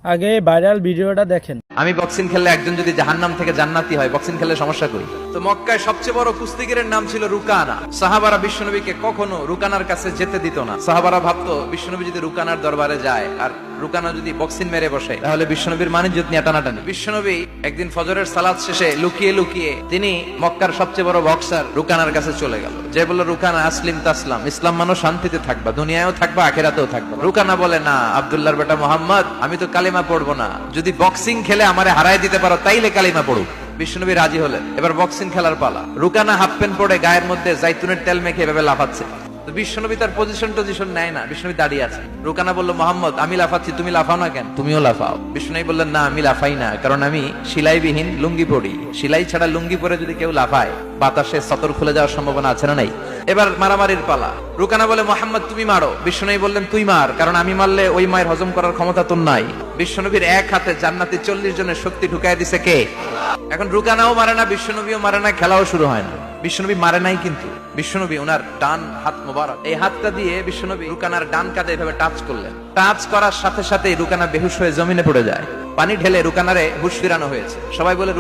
আগে ভাইরাল ভিডিওটা দেখেন। আমি বক্সিং খেললে একজন যদি জাহান্নাম থেকে জান্নাতি হয়, বক্সিং খেললে সমস্যা কই? তো মক্কায় সবচেয়ে বড় কুস্তিগিরের নাম ছিল রুকানা। সাহাবারা বিশ্বনবীকে কখনো রুকানার কাছে যেতে দিত না। সাহাবারা ভাবতো বিশ্বনবী যদি রুকানার দরবারে যায় আর রুকানা যদি বক্সিং মেরে বসে, তাহলে বিশ্বনবীর মানিজ্যত নিয়ে টানাটানি। বিশ্বনবী একদিন ফজরের সালাত শেষে লুকিয়ে লুকিয়ে তিনি মক্কার সবচেয়ে বড় বক্সার রুকানার কাছে চলে গেল। যে বলল, রুকানা আসলিম তাসলাম, ইসলাম মানো শান্তিতে থাকবা, দুনিয়ায়ও থাকবা আখিরাতেও থাকবা। রুকানা বলে, না আব্দুল্লাহর বেটা মোহাম্মদ, আমি তো কালিমা পড়বো না, যদি বক্সিং খেলে আমারে হারায় দিতে পারো তাইলে কালিমা পড়ুক। বিশ্বনবী রাজি হলেন। এবার বক্সিং খেলার পালা। রুকানা হাফ প্যান্ট পরে গায়ের মধ্যে জাইতুনের তেল মেখে এভাবে লাফাচ্ছে। তো বিশ্বনবী তার পজিশন নেয় না, বিশ্বনবী দাঁড়িয়ে আছে। রুকানা বলল, মোহাম্মদ আমি লাফাচ্ছি, তুমি লাফাও না কেন? তুমিও লাফাও। বিশ্বনবী বললেন, না আমি লাফাই না, কারণ আমি সেলাইবিহীন লুঙ্গি পরি। সেলাই ছাড়া লুঙ্গি পরে যদি কেউ লাফায়, বাতাসে সতর খুলে যাওয়ার সম্ভাবনা আছে না নাই? এবার মারামারির পালা। রুকানা বলে, মোহাম্মদ তুমি মারো। বিশ্বনবী বললেন, তুই মার, কারণ আমি মারলে ওই মায়ের হজম করার ক্ষমতা তোর নাই। বিশ্বনবীর এক হাতে জান্নাতি 40 জনের শক্তি ঢুকাই দিছে কে? এখন রুকানাও মারে না, বিশ্বনবীও মারে না, খেলাও শুরু হয় না। বিশ্বনবী মারে নাই, কিন্তু বিশ্বনবী ওনার ডান হাত মোবারক, এই হাতটা দিয়ে বিশ্বনবী রুকানার ডান কাঁধে এভাবে টাচ করলেন। টাচ করার সাথে সাথে রুকানা বেহুশ হয়ে জমিনে পড়ে যায়। পানি ঢেলে রুকানারে হুঁশ ফিরানো হয়েছে। সবাই বলে